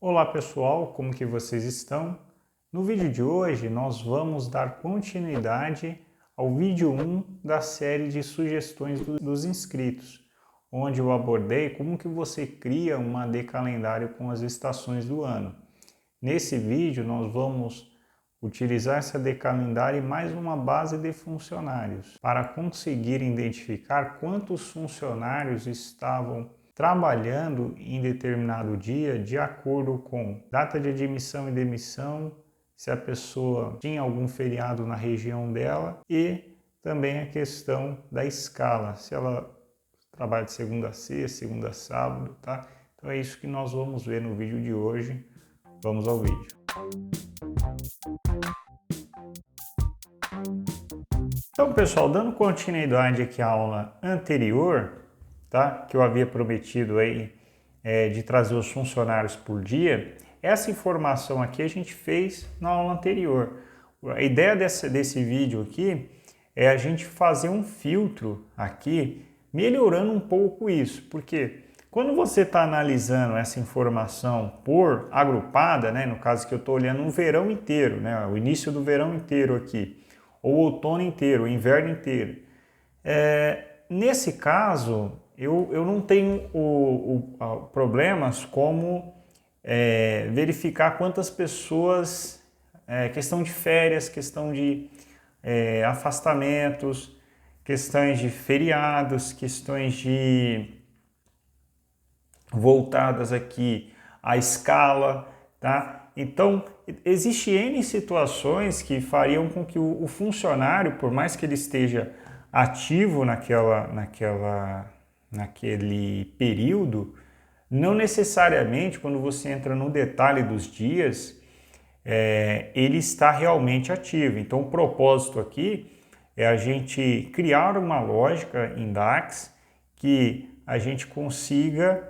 Olá pessoal, como que vocês estão? No vídeo de hoje nós vamos dar continuidade ao vídeo 1 da série de sugestões dos inscritos, onde eu abordei como que você cria um AD calendário com as estações do ano. Nesse vídeo nós vamos utilizar essa AD calendário e mais uma base de funcionários para conseguir identificar quantos funcionários estavam trabalhando em determinado dia de acordo com data de admissão e demissão, se a pessoa tinha algum feriado na região dela e também a questão da escala, se ela trabalha de segunda a sexta, segunda a sábado, tá? Então é isso que nós vamos ver no vídeo de hoje. Vamos ao vídeo. Então, pessoal, dando continuidade aqui à aula anterior, tá? Que eu havia prometido aí de trazer os funcionários por dia, essa informação aqui a gente fez na aula anterior. A ideia desse vídeo aqui é a gente fazer um filtro aqui, melhorando um pouco isso, porque quando você está analisando essa informação por agrupada, né, no caso que eu estou olhando um verão inteiro, né, o início do verão inteiro aqui, ou outono inteiro, o inverno inteiro, nesse caso eu não tenho problemas como verificar quantas pessoas, questão de férias, questão de afastamentos, questões de feriados, questões de voltadas aqui à escala, tá? Então, existe N situações que fariam com que o funcionário, por mais que ele esteja ativo naquele período, não necessariamente, quando você entra no detalhe dos dias, ele está realmente ativo. Então, o propósito aqui é a gente criar uma lógica em DAX que a gente consiga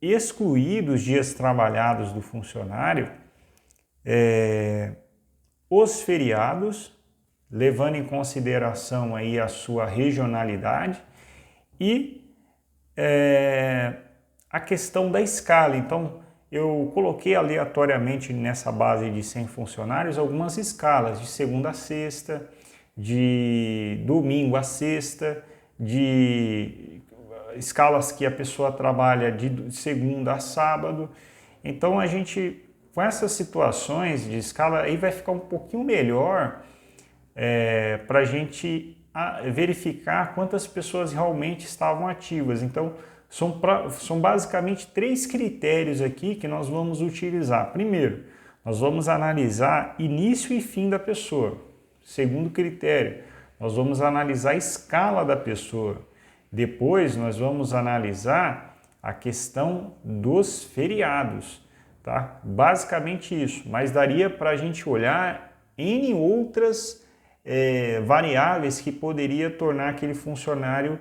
excluir dos dias trabalhados do funcionário os feriados, levando em consideração aí a sua regionalidade e a questão da escala. Então, eu coloquei aleatoriamente nessa base de 100 funcionários algumas escalas, de segunda a sexta, de domingo a sexta, de escalas que a pessoa trabalha de segunda a sábado. Então, a gente, com essas situações de escala, aí vai ficar um pouquinho melhor para a gente verificar quantas pessoas realmente estavam ativas. Então, são basicamente 3 critérios aqui que nós vamos utilizar. Primeiro, nós vamos analisar início e fim da pessoa. Segundo critério, nós vamos analisar a escala da pessoa. Depois, nós vamos analisar a questão dos feriados, tá? Basicamente isso, mas daria para a gente olhar N outras variáveis que poderia tornar aquele funcionário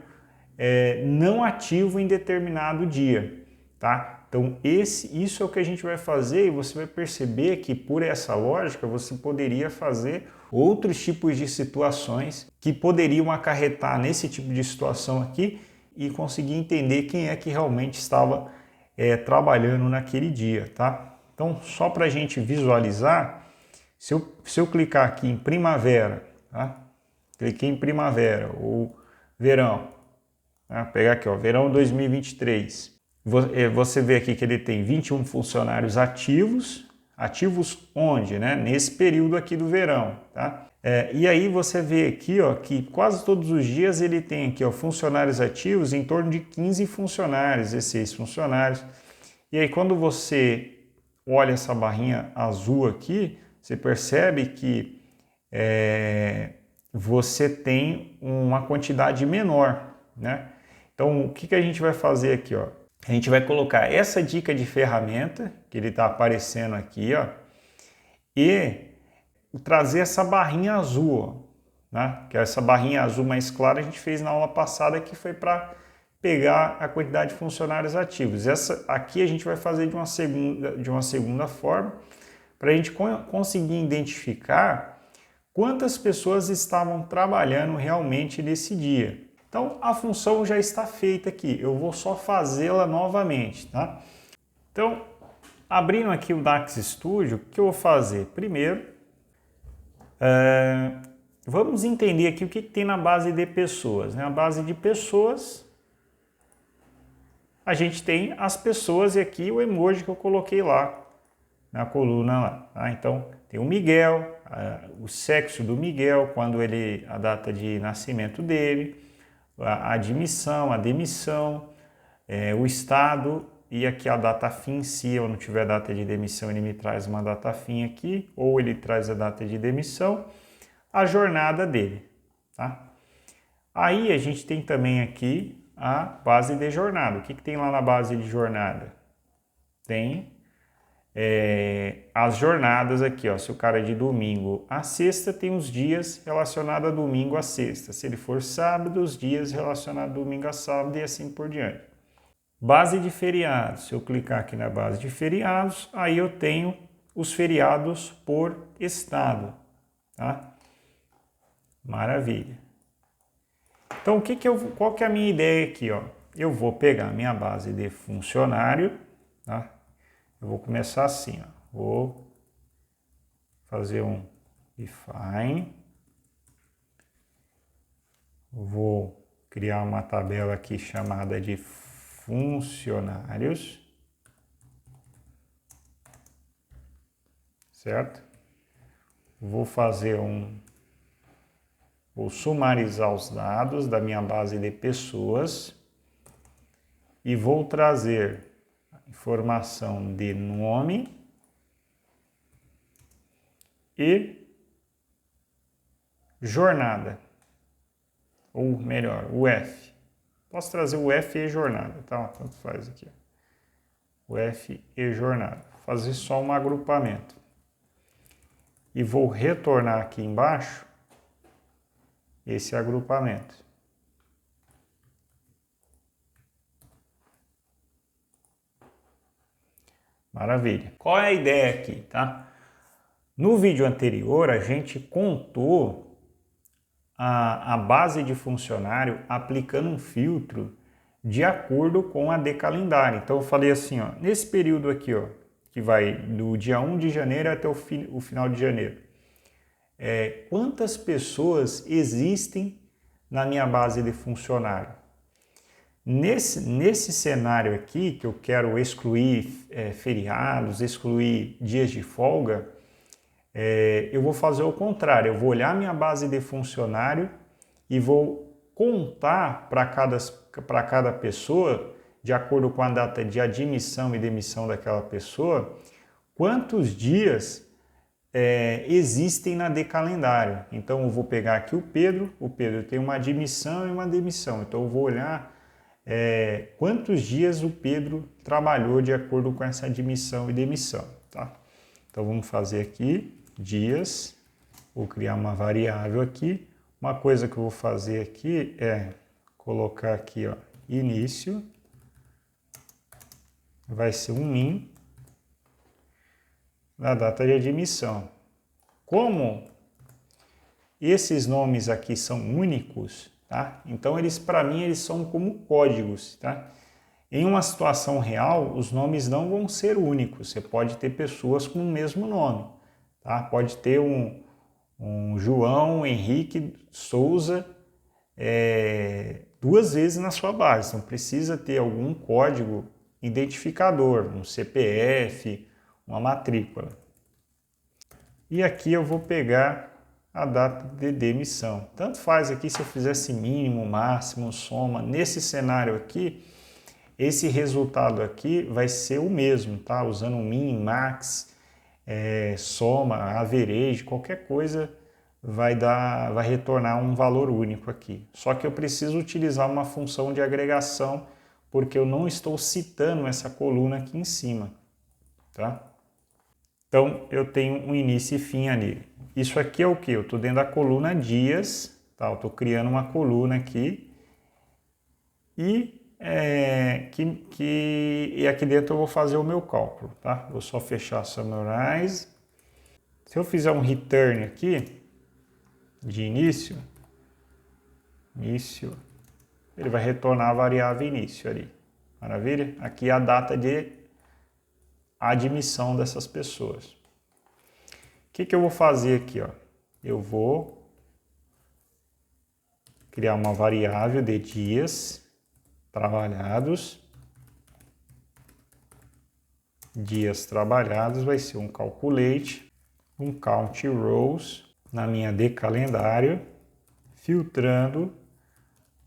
não ativo em determinado dia, tá? Então isso é o que a gente vai fazer e você vai perceber que por essa lógica você poderia fazer outros tipos de situações que poderiam acarretar nesse tipo de situação aqui e conseguir entender quem é que realmente estava trabalhando naquele dia, tá? Então só para a gente visualizar, se eu clicar aqui em primavera, tá? Cliquei em primavera ou verão, tá? Pegar aqui, ó, verão 2023. Você vê aqui que ele tem 21 funcionários ativos. Ativos onde? Né? Nesse período aqui do verão, tá? E aí você vê aqui, ó, que quase todos os dias ele tem aqui, ó, funcionários ativos em torno de 15 funcionários, 16 funcionários. E aí quando você olha essa barrinha azul aqui, você percebe que você tem uma quantidade menor, né? Então, o que a gente vai fazer aqui, ó? A gente vai colocar essa dica de ferramenta, que ele está aparecendo aqui, ó, e trazer essa barrinha azul, ó, né? Que é essa barrinha azul mais clara a gente fez na aula passada, que foi para pegar a quantidade de funcionários ativos. Essa aqui a gente vai fazer de uma segunda forma, para a gente conseguir identificar quantas pessoas estavam trabalhando realmente nesse dia. Então, a função já está feita aqui, eu vou só fazê-la novamente, tá? Então, Abrindo aqui o Dax Studio, o que eu vou fazer? Primeiro, vamos entender aqui o que tem na base de pessoas. Na base de pessoas, a gente tem as pessoas e aqui o emoji que eu coloquei lá na coluna lá. Tá? Então, tem o Miguel, o sexo do Miguel, a data de nascimento dele, a admissão, a demissão, o estado e aqui a data fim. Se eu não tiver data de demissão, ele me traz uma data fim aqui, ou ele traz a data de demissão, a jornada dele. Tá? Aí a gente tem também aqui a base de jornada. O que tem lá na base de jornada? Tem as jornadas aqui, ó. Se o cara é de domingo a sexta, tem os dias relacionados a domingo a sexta. Se ele for sábado, os dias relacionados a domingo a sábado e assim por diante. Base de feriados. Se eu clicar aqui na base de feriados, aí eu tenho os feriados por estado, tá? Maravilha. Então, qual que é a minha ideia aqui, ó? Eu vou pegar a minha base de funcionário, tá? Eu vou começar assim, ó. Vou fazer um define. Vou criar uma tabela aqui chamada de funcionários. Certo? Vou sumarizar os dados da minha base de pessoas e vou trazer informação de nome e jornada, ou melhor, o F. Posso trazer o F e jornada, tá? Tanto faz aqui. O F e jornada. Vou fazer só um agrupamento. E vou retornar aqui embaixo esse agrupamento. Maravilha. Qual é a ideia aqui, tá? No vídeo anterior, a gente contou a base de funcionário aplicando um filtro de acordo com a decalendário. Então, eu falei assim, ó, nesse período aqui, ó, que vai do dia 1 de janeiro até o final de janeiro, quantas pessoas existem na minha base de funcionário? Nesse cenário aqui, que eu quero excluir feriados, excluir dias de folga, eu vou fazer o contrário. Eu vou olhar minha base de funcionário e vou contar para cada pessoa, de acordo com a data de admissão e demissão daquela pessoa, quantos dias existem na decalendário. Então eu vou pegar aqui o Pedro tem uma admissão e uma demissão. Então eu vou olhar quantos dias o Pedro trabalhou de acordo com essa admissão e demissão, tá? Então vamos fazer aqui dias, vou criar uma variável aqui. Uma coisa que eu vou fazer aqui é colocar aqui, ó, início, vai ser um min da data de admissão. Como esses nomes aqui são únicos, tá? Então para mim eles são como códigos, tá? Em uma situação real, os nomes não vão ser únicos. Você pode ter pessoas com o mesmo nome, tá? Pode ter um João Henrique Souza duas vezes na sua base. Então precisa ter algum código identificador, um CPF, uma matrícula. E aqui eu vou pegar a data de demissão. Tanto faz aqui se eu fizesse mínimo, máximo, soma. Nesse cenário aqui, esse resultado aqui vai ser o mesmo, tá? Usando min, max, soma, average, qualquer coisa vai retornar um valor único aqui. Só que eu preciso utilizar uma função de agregação porque eu não estou citando essa coluna aqui em cima, tá? Então eu tenho um início e fim ali. Isso aqui é o que? Eu estou dentro da coluna dias, tá? Eu estou criando uma coluna aqui e aqui dentro eu vou fazer o meu cálculo, tá? Vou só fechar Summarize. Se eu fizer um return aqui de início, ele vai retornar a variável início ali. Maravilha? Aqui é a data de a admissão dessas pessoas. O que eu vou fazer aqui? Ó? Eu vou criar uma variável de dias trabalhados. Dias trabalhados vai ser um calculate, um count rows na minha de calendário, filtrando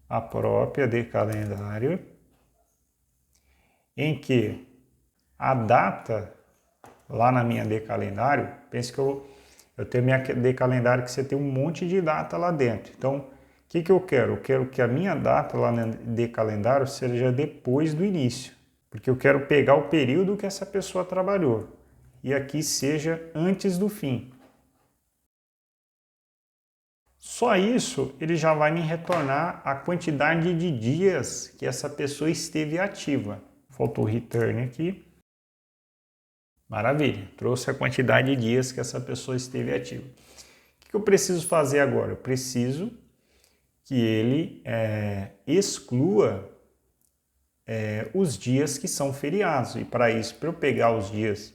a própria de calendário, em que a data lá na minha de calendário, pense que eu tenho minha de calendário que você tem um monte de data lá dentro. Então, o que eu quero? Eu quero que a minha data lá na de calendário seja depois do início, porque eu quero pegar o período que essa pessoa trabalhou e aqui seja antes do fim. Só isso ele já vai me retornar a quantidade de dias que essa pessoa esteve ativa. Faltou o return aqui. Maravilha, trouxe a quantidade de dias que essa pessoa esteve ativa. O que eu preciso fazer agora? Eu preciso que ele exclua os dias que são feriados. E para isso, para eu pegar os dias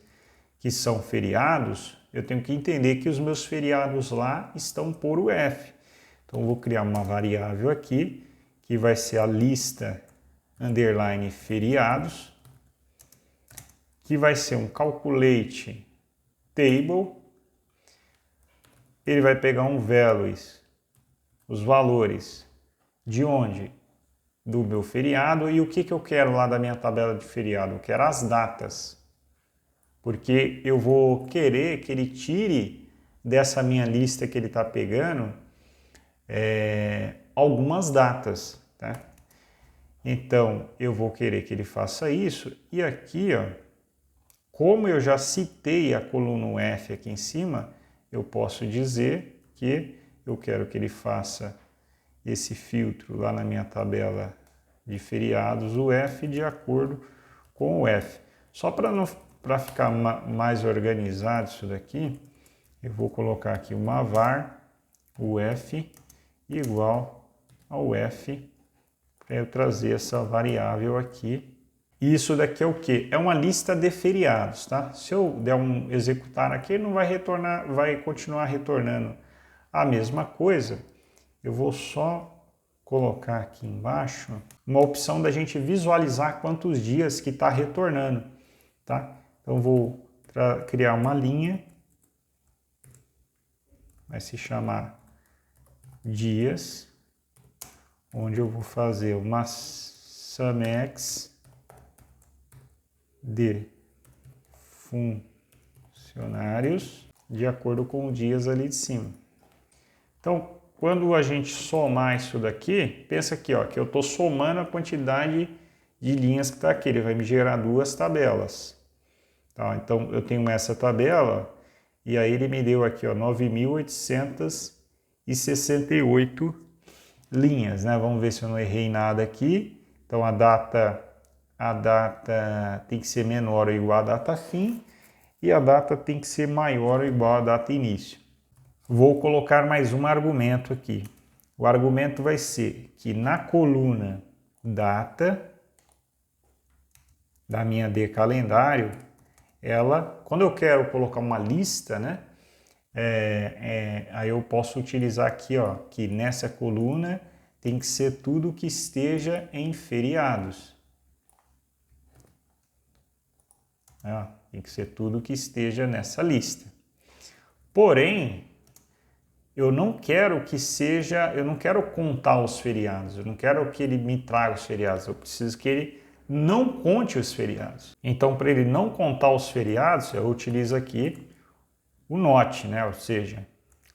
que são feriados, eu tenho que entender que os meus feriados lá estão por UF. Então, eu vou criar uma variável aqui, que vai ser a lista underline feriados, que vai ser um calculate table. Ele vai pegar um values, os valores de onde? Do meu feriado. E o que eu quero lá da minha tabela de feriado? Eu quero as datas, porque eu vou querer que ele tire dessa minha lista que ele está pegando algumas datas, tá? Então, eu vou querer que ele faça isso. E aqui, ó, como eu já citei a coluna F aqui em cima, eu posso dizer que eu quero que ele faça esse filtro lá na minha tabela de feriados, o F, de acordo com o F. Só para ficar mais organizado isso daqui, eu vou colocar aqui uma var, o F, igual ao F, para eu trazer essa variável aqui. E isso daqui é o quê? É uma lista de feriados, tá? Se eu der um executar aqui, ele não vai retornar, vai continuar retornando a mesma coisa. Eu vou só colocar aqui embaixo uma opção da gente visualizar quantos dias que está retornando, tá? Então, vou criar uma linha, vai se chamar dias, onde eu vou fazer uma sumX de funcionários de acordo com os dias ali de cima. Então, quando a gente somar isso daqui, pensa aqui, ó, que eu estou somando a quantidade de linhas que está aqui. Ele vai me gerar duas tabelas. Tá? Então, eu tenho essa tabela e aí ele me deu aqui 9.868 linhas. Né? Vamos ver se eu não errei nada aqui. Então, a data tem que ser menor ou igual à data fim e a data tem que ser maior ou igual à data início. Vou colocar mais um argumento aqui. O argumento vai ser que na coluna data da minha de calendário, quando eu quero colocar uma lista, né, aí eu posso utilizar aqui, ó, que nessa coluna tem que ser tudo que esteja em feriados. Tem que ser tudo que esteja nessa lista. Porém, eu não quero contar os feriados, eu não quero que ele me traga os feriados, eu preciso que ele não conte os feriados. Então, para ele não contar os feriados, eu utilizo aqui o not, né? Ou seja,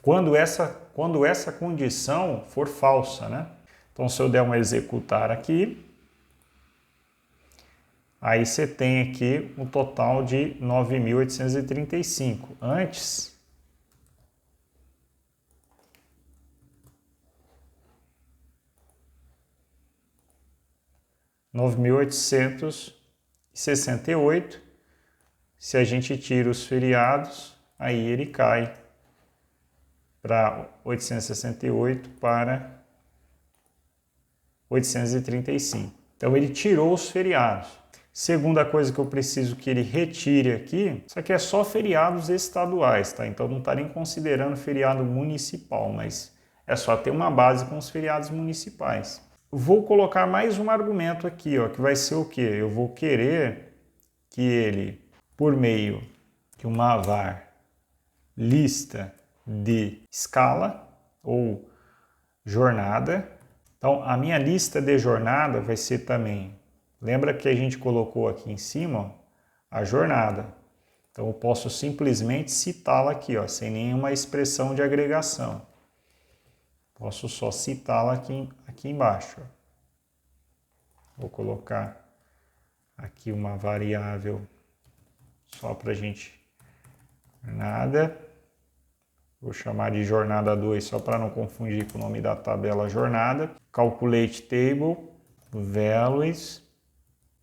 quando essa condição for falsa, né? Então, se eu der um executar aqui, aí você tem aqui um total de 9.835. Antes 9.868, se a gente tira os feriados, aí ele cai para 868 para 835. Então ele tirou os feriados. Segunda coisa que eu preciso que ele retire aqui, isso aqui é só feriados estaduais, tá? Então não está nem considerando feriado municipal, mas é só ter uma base com os feriados municipais. Vou colocar mais um argumento aqui, ó, que vai ser o quê? Eu vou querer que ele, por meio de uma var lista de escala ou jornada, então a minha lista de jornada vai ser também, lembra que a gente colocou aqui em cima, ó, a jornada. Então eu posso simplesmente citá-la aqui, ó, sem nenhuma expressão de agregação. Posso só citá-la aqui embaixo. Vou colocar aqui uma variável só para a gente... Jornada. Vou chamar de jornada 2 só para não confundir com o nome da tabela jornada. Calculate table, values,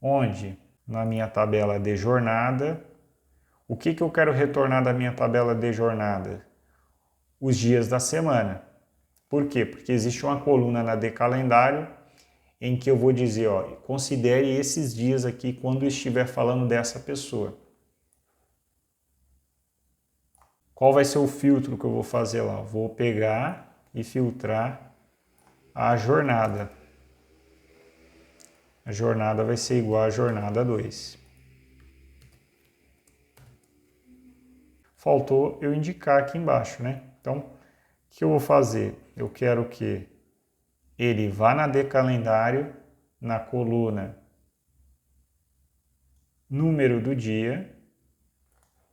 onde na minha tabela de jornada, o que eu quero retornar da minha tabela de jornada? Os dias da semana. Por quê? Porque existe uma coluna na de calendário em que eu vou dizer, ó, considere esses dias aqui quando estiver falando dessa pessoa. Qual vai ser o filtro que eu vou fazer lá? Vou pegar e filtrar a jornada. A jornada vai ser igual à jornada 2. Faltou eu indicar aqui embaixo, né? Então, o que eu vou fazer? Eu quero que ele vá na de calendário, na coluna número do dia,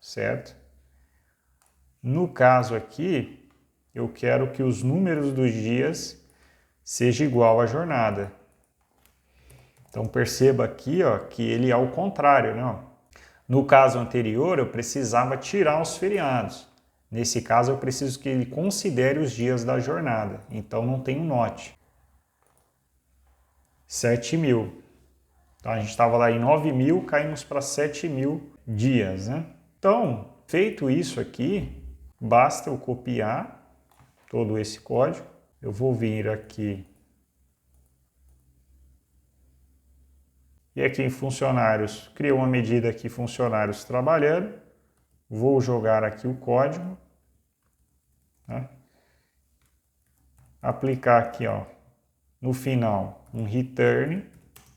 certo? No caso aqui, eu quero que os números dos dias sejam igual à jornada. Então perceba aqui, ó, que ele é ao contrário, né? No caso anterior, eu precisava tirar os feriados. Nesse caso, eu preciso que ele considere os dias da jornada. Então não tem um note. 7.000. Então a gente estava lá em 9.000, caímos para 7.000 dias, né? Então, feito isso aqui, basta eu copiar todo esse código. Eu vou vir aqui e aqui em funcionários, crio uma medida aqui, funcionários trabalhando. Vou jogar aqui o código. Tá? Aplicar aqui, ó, no final, um return,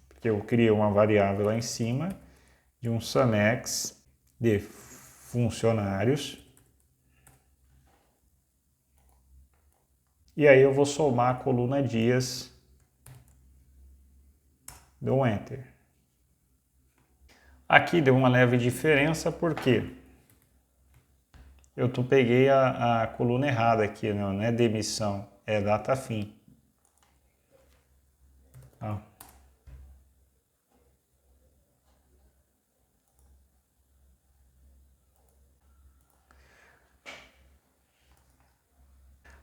porque eu criei uma variável lá em cima, de um SUMEX de funcionários. E aí eu vou somar a coluna dias, dou Enter. Aqui deu uma leve diferença, porque eu peguei a coluna errada aqui, não é demissão, é data fim. Tá?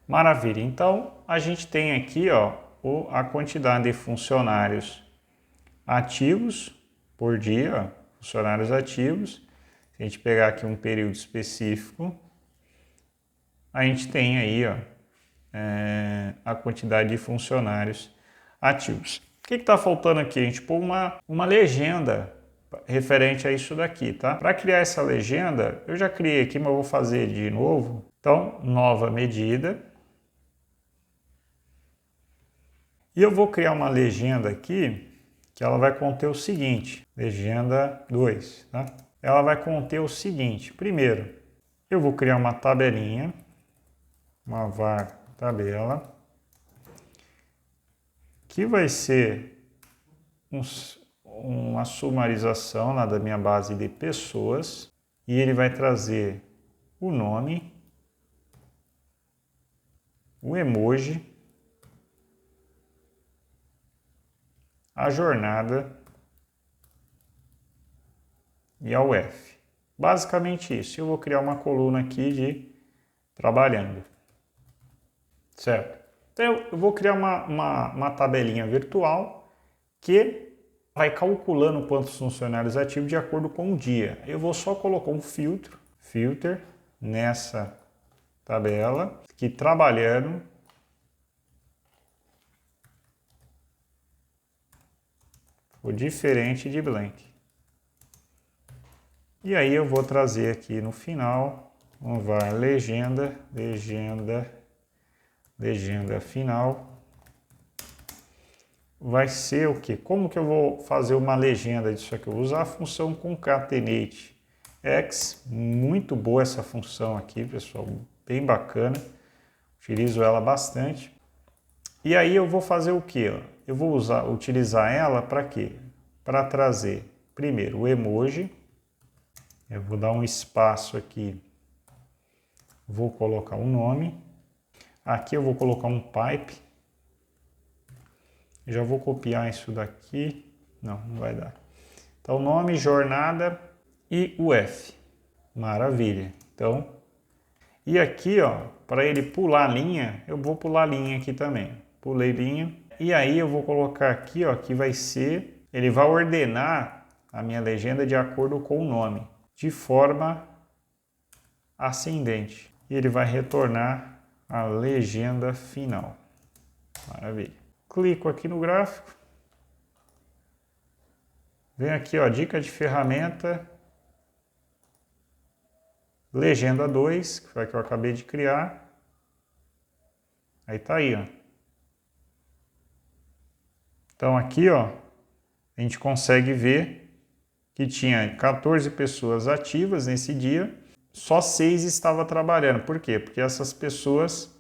Maravilha, então a gente tem aqui, ó, a quantidade de funcionários ativos por dia, ó, funcionários ativos. Se a gente pegar aqui um período específico, a gente tem aí, ó, a quantidade de funcionários ativos. O que está faltando aqui? A gente pôr uma legenda referente a isso daqui, tá? Para criar essa legenda, eu já criei aqui, mas eu vou fazer de novo. Então, nova medida. E eu vou criar uma legenda aqui, que ela vai conter o seguinte, legenda 2, tá? Ela vai conter o seguinte, primeiro, eu vou criar uma tabelinha, uma var tabela, que vai ser uma sumarização lá da minha base de pessoas, e ele vai trazer o nome, o emoji, a jornada e a UF. Basicamente isso. Eu vou criar uma coluna aqui de trabalhando. Certo? Então eu vou criar uma tabelinha virtual que vai calculando quantos funcionários ativos de acordo com o dia. Eu vou só colocar um filter nessa tabela, que trabalhando o diferente de blank. E aí eu vou trazer aqui no final, vai legenda, legenda, legenda final. Vai ser o que? Como que eu vou fazer uma legenda disso aqui? Eu vou usar a função concatenate x, muito boa essa função aqui, pessoal, bem bacana, utilizo ela bastante. E aí eu vou fazer o que? Eu vou utilizar ela para quê? Para trazer, primeiro, o emoji. Eu vou dar um espaço aqui, vou colocar um nome. Aqui eu vou colocar um pipe. Já vou copiar isso daqui. Não, não vai dar. Então, nome, jornada e o F. Maravilha. Então, e aqui, ó, para ele pular linha, eu vou pular linha aqui também. Pulei linha. E aí eu vou colocar aqui, ó, que vai ser, ele vai ordenar a minha legenda de acordo com o nome, de forma ascendente. E ele vai retornar a legenda final. Maravilha. Clico aqui no gráfico. Vem aqui, ó, dica de ferramenta. Legenda 2, que foi a que eu acabei de criar. Aí tá aí, ó. Então aqui, ó, a gente consegue ver que tinha 14 pessoas ativas nesse dia, só 6 estavam trabalhando. Por quê? Porque essas pessoas,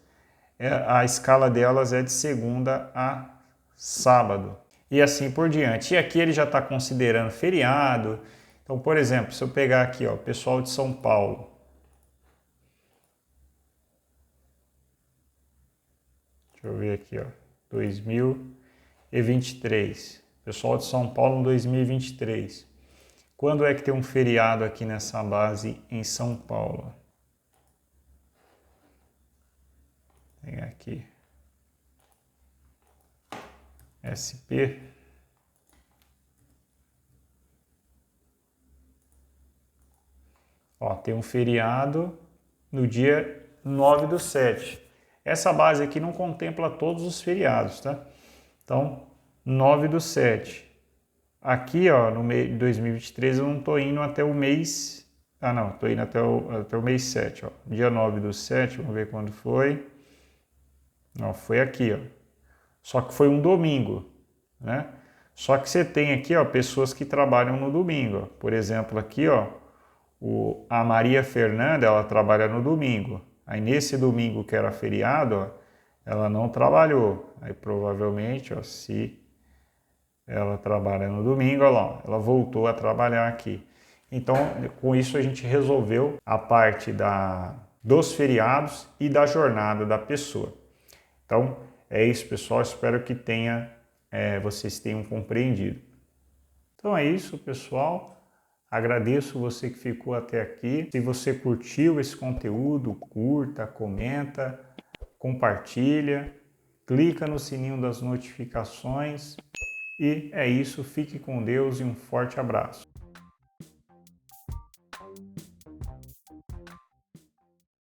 a escala delas é de segunda a sábado. E assim por diante. E aqui ele já está considerando feriado. Então, por exemplo, se eu pegar aqui, ó, pessoal de São Paulo. Deixa eu ver aqui, ó, 2023. Pessoal de São Paulo em 2023. Quando é que tem um feriado aqui nessa base em São Paulo? Tem aqui. SP. Ó, tem um feriado no dia 9/7. Essa base aqui não contempla todos os feriados, tá? Então, 9/7. Aqui, ó, no mês de 2023, eu não estou indo até o mês... Ah, não, estou indo até o mês 7, ó. Dia 9/7, vamos ver quando foi. Ó, foi aqui, ó. Só que foi um domingo, né? Só que você tem aqui, ó, pessoas que trabalham no domingo. Ó. Por exemplo, aqui, ó, a Maria Fernanda, ela trabalha no domingo. Aí nesse domingo que era feriado, ó, ela não trabalhou. Aí provavelmente, ó, se ela trabalha no domingo, ó lá, ela voltou a trabalhar aqui. Então, com isso a gente resolveu a parte dos feriados e da jornada da pessoa. Então, é isso, pessoal. Espero que vocês tenham compreendido. Então é isso, pessoal. Agradeço você que ficou até aqui. Se você curtiu esse conteúdo, curta, comenta, compartilha, clica no sininho das notificações. E é isso. Fique com Deus e um forte abraço.